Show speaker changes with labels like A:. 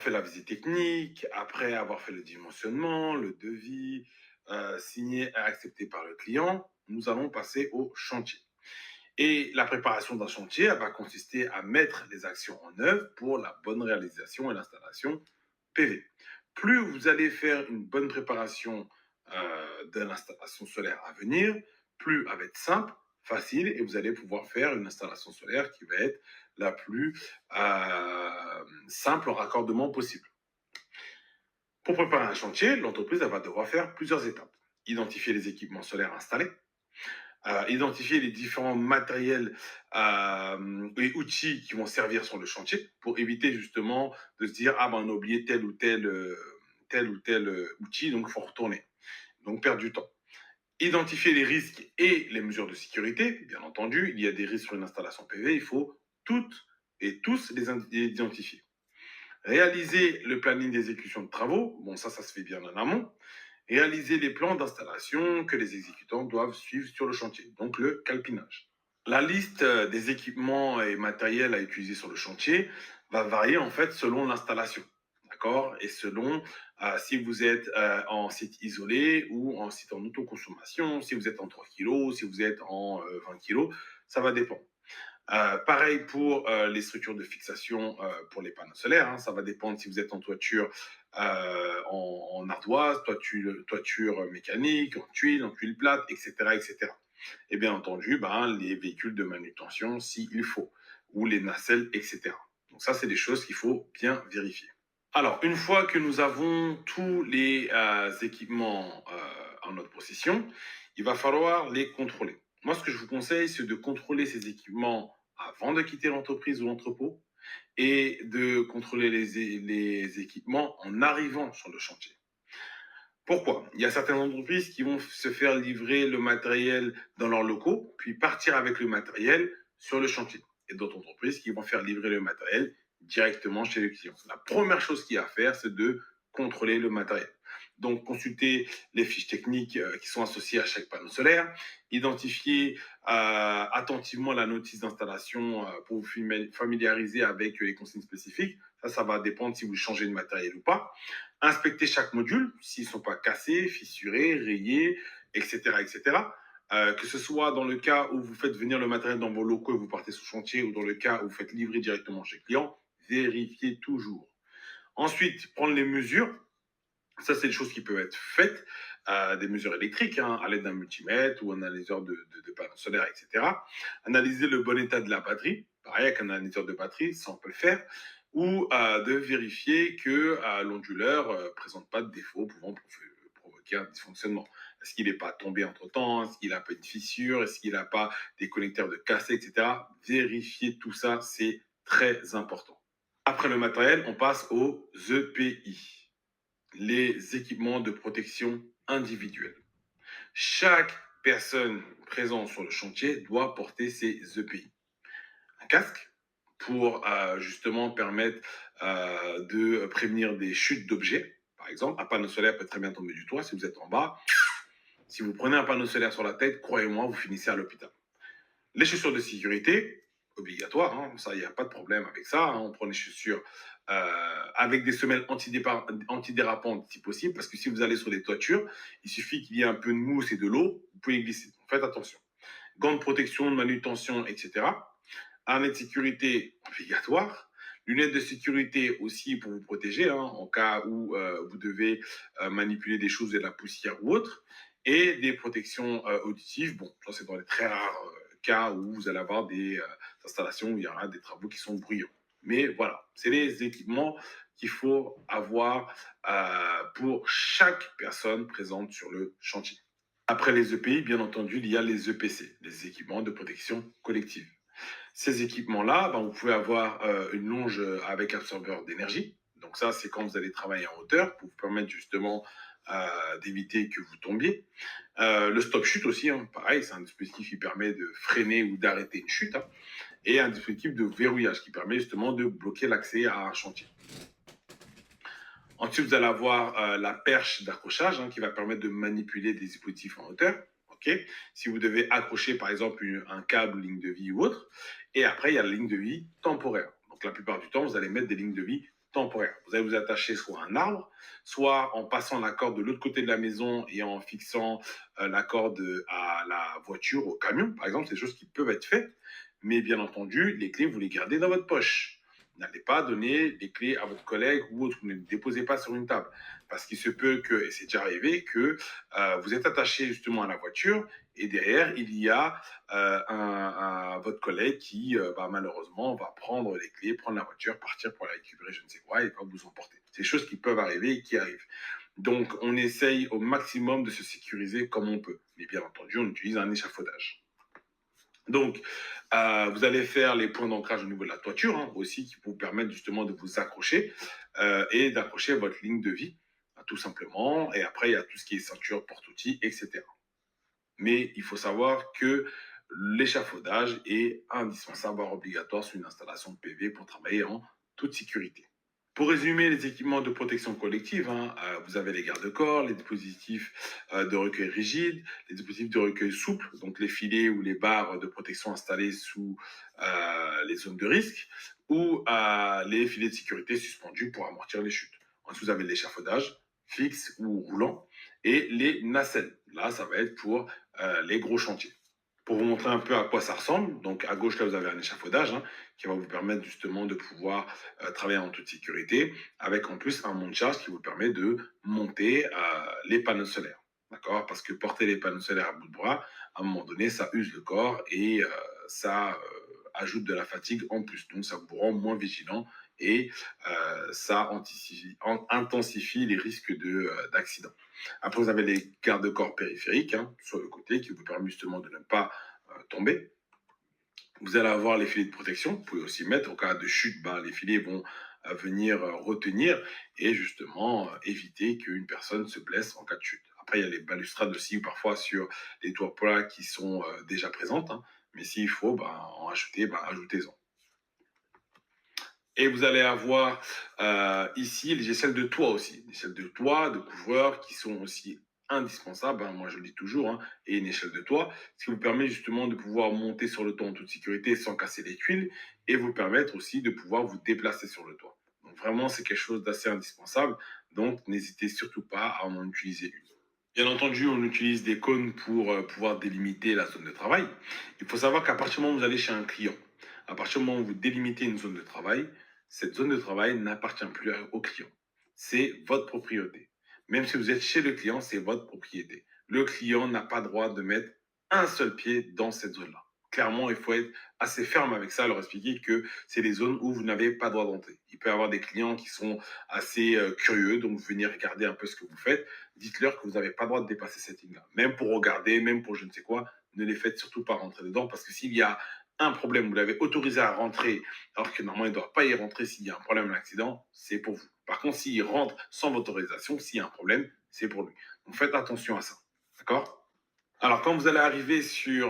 A: fait la visite technique, après avoir fait le dimensionnement, le devis, signé et accepté par le client, nous allons passer au chantier. Et la préparation d'un chantier elle va consister à mettre les actions en œuvre pour la bonne réalisation et l'installation PV. Plus vous allez faire une bonne préparation de l'installation solaire à venir, plus elle va être simple, facile, et vous allez pouvoir faire une installation solaire qui va être la plus simple en raccordement possible. Pour préparer un chantier, l'entreprise elle va devoir faire plusieurs étapes. Identifier les équipements solaires installés, identifier les différents matériels et outils qui vont servir sur le chantier pour éviter justement de se dire ah ben on a oublié tel ou tel outil donc il faut retourner, donc perdre du temps. Identifier les risques et les mesures de sécurité, bien entendu, il y a des risques sur une installation PV, il faut toutes et tous les identifier. Réaliser le planning d'exécution de travaux, bon ça se fait bien en amont. Réaliser les plans d'installation que les exécutants doivent suivre sur le chantier, donc le calpinage. La liste des équipements et matériels à utiliser sur le chantier va varier en fait selon l'installation, d'accord, et selon si vous êtes en site isolé ou en site en autoconsommation, si vous êtes en 3 kg, si vous êtes en 20 kg, ça va dépendre. Pareil pour les structures de fixation pour les panneaux solaires. Hein, ça va dépendre si vous êtes en toiture en ardoise, toiture mécanique, en tuile plate, etc., etc. Et bien entendu, ben, les véhicules de manutention s'il faut, ou les nacelles, etc. Donc ça, c'est des choses qu'il faut bien vérifier. Alors, une fois que nous avons tous les équipements en notre possession, il va falloir les contrôler. Moi, ce que je vous conseille, c'est de contrôler ces équipements avant de quitter l'entreprise ou l'entrepôt et de contrôler les équipements en arrivant sur le chantier. Pourquoi? Il y a certaines entreprises qui vont se faire livrer le matériel dans leurs locaux, puis partir avec le matériel sur le chantier. Et d'autres entreprises qui vont faire livrer le matériel directement chez les clients. La première chose qu'il y a à faire, c'est de contrôler le matériel. Donc, consulter les fiches techniques qui sont associées à chaque panneau solaire, identifier attentivement la notice d'installation pour vous familiariser avec les consignes spécifiques. Ça va dépendre si vous changez de matériel ou pas. Inspecter chaque module, s'ils ne sont pas cassés, fissurés, rayés, etc. etc. Que ce soit dans le cas où vous faites venir le matériel dans vos locaux et vous partez sur chantier, ou dans le cas où vous faites livrer directement chez le client, vérifiez toujours. Ensuite, prendre les mesures. Ça, c'est des choses qui peuvent être faites, des mesures électriques, hein, à l'aide d'un multimètre ou un analyseur de panneaux solaires, etc. Analyser le bon état de la batterie, pareil avec un analyseur de batterie, ça on peut le faire, ou de vérifier que l'onduleur ne présente pas de défaut pouvant provoquer un dysfonctionnement. Est-ce qu'il n'est pas tombé entre-temps? Est-ce qu'il n'a pas de fissure? Est-ce qu'il n'a pas des connecteurs de cassés, etc. Vérifier tout ça, c'est très important. Après le matériel, on passe aux EPI, les équipements de protection individuelle. Chaque personne présente sur le chantier doit porter ses EPI. Un casque pour justement permettre de prévenir des chutes d'objets. Par exemple, un panneau solaire peut très bien tomber du toit si vous êtes en bas. Si vous prenez un panneau solaire sur la tête, croyez-moi, vous finissez à l'hôpital. Les chaussures de sécurité, obligatoire, hein, ça, il n'y a pas de problème avec ça. Hein, on prend les chaussures avec des semelles antidérapantes si possible, parce que si vous allez sur les toitures, il suffit qu'il y ait un peu de mousse et de l'eau, vous pouvez glisser. Donc, faites attention. Gants de protection, de manutention, etc. Harnais de sécurité obligatoire. Lunettes de sécurité aussi pour vous protéger hein, en cas où vous devez manipuler des choses et de la poussière ou autre. Et des protections auditives. Bon, ça c'est dans les très rares cas où vous allez avoir des installations où il y aura des travaux qui sont bruyants. Mais voilà, c'est les équipements qu'il faut avoir pour chaque personne présente sur le chantier. Après les EPI, bien entendu, il y a les EPC, les équipements de protection collective. Ces équipements-là, ben, vous pouvez avoir une longe avec absorbeur d'énergie. Donc ça, c'est quand vous allez travailler en hauteur pour vous permettre justement d'éviter que vous tombiez. Le stop chute aussi, hein, pareil, c'est un dispositif qui permet de freiner ou d'arrêter une chute. Hein, et un dispositif de verrouillage qui permet justement de bloquer l'accès à un chantier. Ensuite, vous allez avoir la perche d'accrochage hein, qui va permettre de manipuler des dispositifs en hauteur. Okay, si vous devez accrocher par exemple un câble, ligne de vie ou autre. Et après, il y a la ligne de vie temporaire. Donc la plupart du temps, vous allez mettre des lignes de vie temporaire. Vous allez vous attacher soit à un arbre, soit en passant la corde de l'autre côté de la maison et en fixant la corde à la voiture, au camion, par exemple. C'est des choses qui peuvent être faites. Mais bien entendu, les clés, vous les gardez dans votre poche. N'allez pas donner les clés à votre collègue ou autre. Ne les déposez pas sur une table. Parce qu'il se peut que, et c'est déjà arrivé, que vous êtes attaché justement à la voiture et derrière, il y a votre collègue qui, malheureusement, va prendre les clés, prendre la voiture, partir pour la récupérer, je ne sais quoi, et va vous emporter. C'est des choses qui peuvent arriver et qui arrivent. Donc, on essaye au maximum de se sécuriser comme on peut. Mais bien entendu, on utilise un échafaudage. Donc, vous allez faire les points d'ancrage au niveau de la toiture aussi, qui vous permettent justement de vous accrocher et d'accrocher votre ligne de vie, tout simplement. Et après, il y a tout ce qui est ceinture, porte-outils, etc. Mais il faut savoir que l'échafaudage est indispensable, voire obligatoire sur une installation de PV pour travailler en toute sécurité. Pour résumer les équipements de protection collective, vous avez les garde-corps, les dispositifs de recueil rigide, les dispositifs de recueil souple, donc les filets ou les barres de protection installées sous les zones de risque, ou les filets de sécurité suspendus pour amortir les chutes. Ensuite, vous avez l'échafaudage fixe ou roulant et les nacelles. Là, ça va être pour les gros chantiers. Pour vous montrer un peu à quoi ça ressemble, donc à gauche, là, vous avez un échafaudage qui va vous permettre justement de pouvoir travailler en toute sécurité, avec en plus un monte-charge qui vous permet de monter les panneaux solaires. D'accord? Parce que porter les panneaux solaires à bout de bras, à un moment donné, ça use le corps et ça ajoute de la fatigue en plus. Donc, ça vous rend moins vigilant et ça intensifie les risques d'accident. Après, vous avez les garde-corps périphériques sur le côté qui vous permettent justement de ne pas tomber. Vous allez avoir les filets de protection. Vous pouvez aussi mettre, au cas de chute, les filets vont venir retenir et justement éviter qu'une personne se blesse en cas de chute. Après, il y a les balustrades aussi, ou parfois sur les toits plats qui sont déjà présentes. Mais s'il faut en ajouter, ajoutez-en. Et vous allez avoir ici les aisselles de toit aussi. Des aisselles de toit, de couvreurs qui sont aussi indispensables, moi je le dis toujours, et une échelle de toit, ce qui vous permet justement de pouvoir monter sur le toit en toute sécurité sans casser les tuiles et vous permettre aussi de pouvoir vous déplacer sur le toit. Donc vraiment, c'est quelque chose d'assez indispensable. Donc n'hésitez surtout pas à en utiliser une. Bien entendu, on utilise des cônes pour pouvoir délimiter la zone de travail. Il faut savoir qu'à partir du moment où vous allez chez un client, à partir du moment où vous délimitez une zone de travail, cette zone de travail n'appartient plus au client. C'est votre propriété. Même si vous êtes chez le client, c'est votre propriété. Le client n'a pas droit de mettre un seul pied dans cette zone-là. Clairement, il faut être assez ferme avec ça, leur expliquer que c'est des zones où vous n'avez pas droit d'entrer. Il peut y avoir des clients qui sont assez curieux, donc venir regarder un peu ce que vous faites. Dites-leur que vous n'avez pas droit de dépasser cette ligne-là. Même pour regarder, même pour je ne sais quoi, ne les faites surtout pas rentrer dedans parce que s'il y a un problème, vous l'avez autorisé à rentrer alors que normalement il ne doit pas y rentrer s'il y a un problème, un accident, c'est pour vous. Par contre, s'il rentre sans votre autorisation, s'il y a un problème, c'est pour lui. Donc faites attention à ça. D'accord? Alors, quand vous allez arriver sur